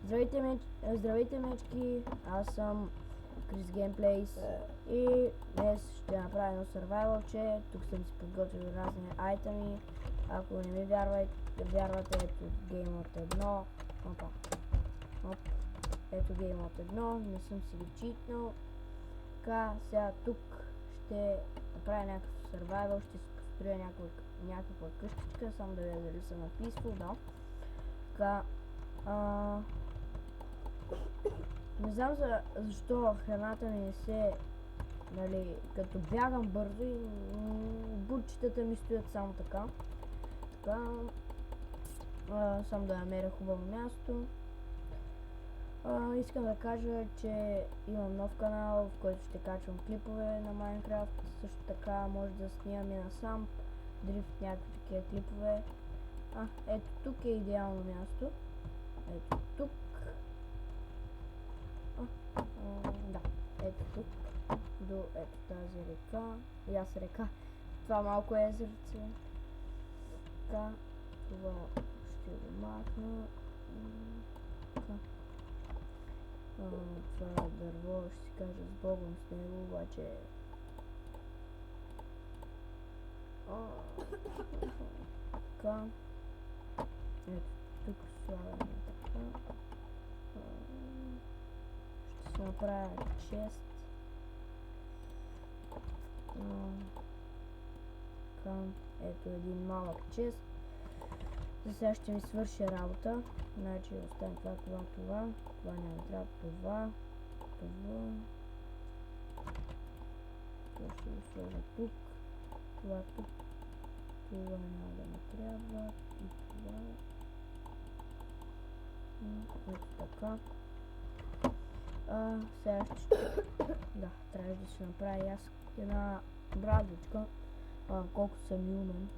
Здравейте мечки, аз съм Крис Геймплейс и днес ще направя едно survival-че. Тук съм си подготвил разни айтеми. Ако не ми вярвате, ето Game от 1. Ето Game от 1, не съм си ги читнал. Така, сега тук ще направя някакъв survival, ще си построя някаква къщичка, само да видя дали съм написал, да. Така, не знам защо храната ми не се, нали, като бягам бързо и бурчетата ми стоят само така. Така, само да намеря хубаво място. Искам да кажа, че имам нов канал, в който ще качвам клипове на Майнкрафт. Също така може да снимам и на сам дрифт, някакви такива клипове. Ето тук е идеално място. Ето тук. Да, ето тук. До ето тази река. И аз река. Това малко е езерце. Така. Това ще го махна. Така. Това дърво ще си кажа с Богом с него, обаче... Така. Ето тук слагаме така. Ще си направя чест. Така. Ето един малък чест. За сега ще ми свърши работа. Значи оставим това няма да трябва, това ще го сложа тук, това тук, това няма да ми трябва и това. Ето така. Сега ще... Да, трябва да си направя аз една брадичка, колко съм умен.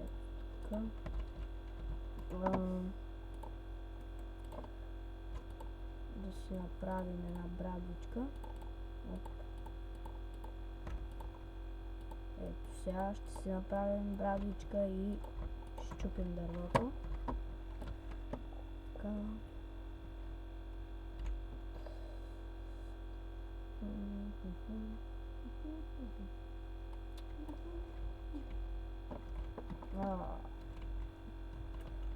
Ето така. Да си направим една брадичка. Ето сега ще си направим брадичка и ще чупим дървото. Така.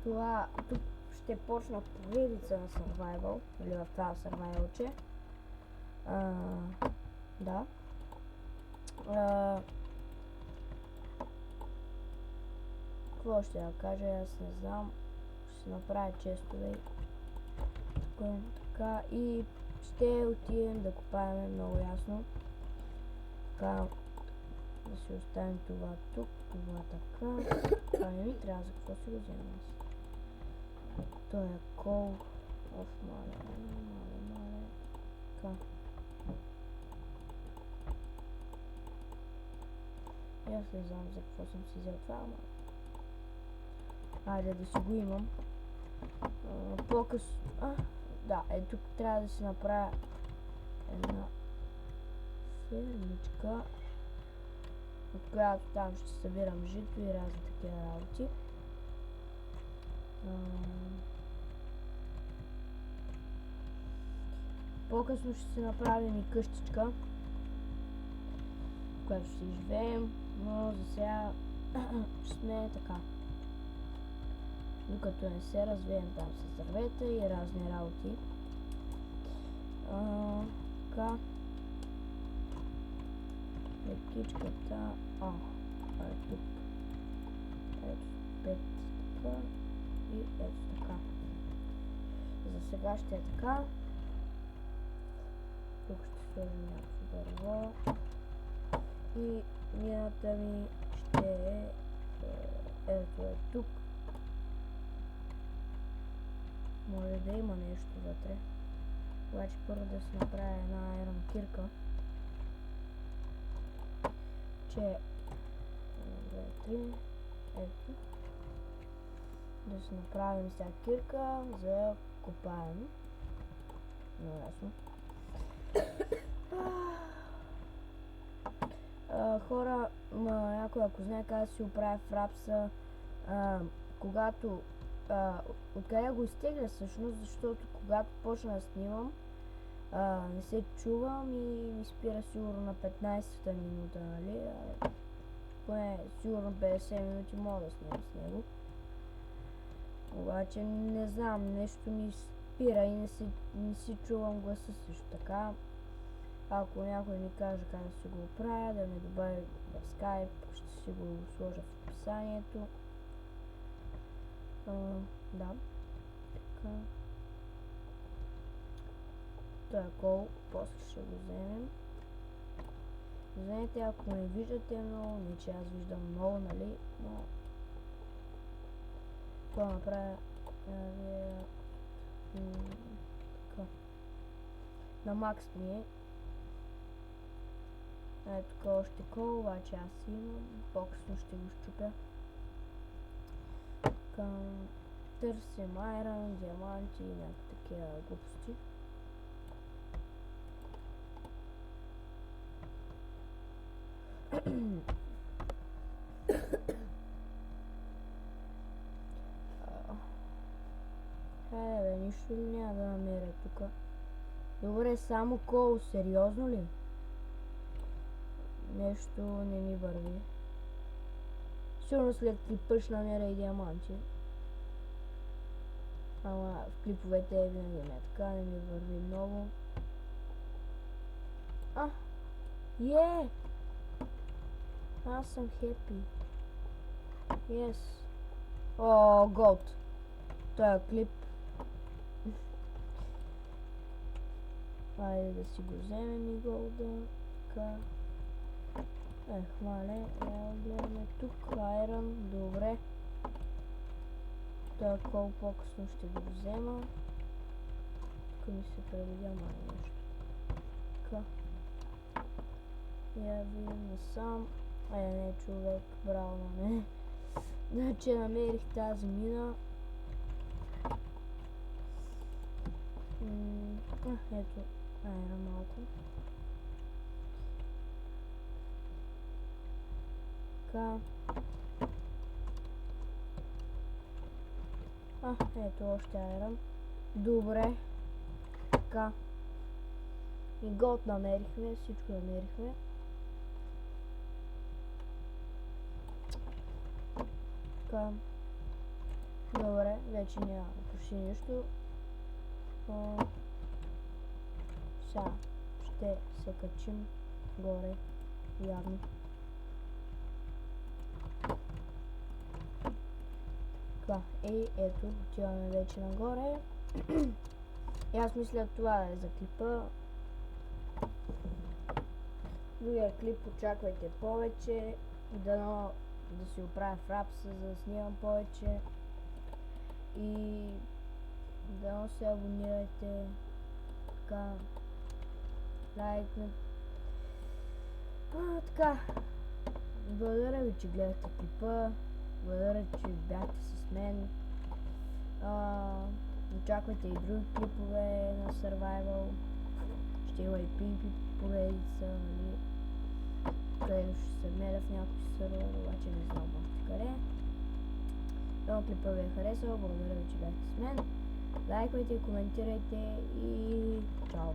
Това тук ще почна поредица на survival, или в това survival-че. Да. Какво ще да кажа, аз не знам. Ще си направя честове. Така и ще отидем да копаем много ясно. Така. Да си оставим това тук, това така. Това не ми трябва, за какво си го взема аз. Той е кол. Мале. Така. И аз не знам за какво съм си взел това, ама... Айде да си го имам. По-късно... Да, тук трябва да си направя една фермичка, от която там ще събирам жито и разни такива работи. По-късно ще си направим и къщичка, в която ще живеем, но за сега ще сме така. Докато не се развеем там с дървета и разни работи. Така. Птичката. Е тук. Ето 5 така. И ето така. За сега ще е така. Тук ще сложим някакво дърво. И мината ми ще е ето е тук. Може да има нещо вътре. Обаче първо да си направя една айрон кирка. Че 1, 2, 3. Ето. Да си направим сега кирка за копаем. Много ясно. Хора, някой ако знае как да си оправя фрапса, когато Откъде го изтегля всъщност, защото когато почна да снимам, не се чувам и ми спира сигурно на 15-та минута, нали? Поне сигурно 50 минути мога да снимам с него. Обаче не знам, нещо ми спира и не си чувам гласа също така. Ако някой ми каже как да си го оправя, да ме добави в Skype, ще си го сложа в описанието. Да. Така. Това е кол, после ще го вземем. Знаете, ако не виждате много, не че аз виждам много, нали, но това направя така. На макс ми е. Ето тук още кол, обаче аз имам, по-късно ще го щупя. Търсим айрон, диаманти и някакви такива глупости. Хайде бе, нищо ли няма да намеря тук? Добре, само кол, сериозно ли? Нещо не ми върви. Сигурно след клипа ще намеря и диаманти. Ама в клиповете винаги ме така, не ми върви много. Аз съм хепи. Yes. О, голд. Това е клип. Хайде да си го вземем и голда. Така. Хвале, гледаме тук. Айрон, добре. Това кол по-късно ще го взема. Тук ми се преведя май нещо. Така. Я видим насам. Не, човек, браво на мен. Значи намерих тази мина. Ето, айра малко. Така. Ето още айрон. Добре. Така. И голд намерихме, всичко намерихме. Така. Добре, вече няма почти нищо. Сега ще се качим горе, явно. Така, ето, отиваме вече нагоре. И аз мисля това е за клипа. Другия клип очаквайте повече. Да си оправя фрапса, за да снимам повече. И да се абонирайте. Така. Лайкнете. Така. Благодаря ви, че гледахте клипа. Благодаря, че бяхте с мен. Очаквайте и други клипове на Survival. Ще има и PvP поредица, нали? Където ще се меля в някой сервер, обаче не знам още къде. Ако клипа ви е харесал, благодаря ви, че бяхте с мен. Лайквайте, коментирайте и чао!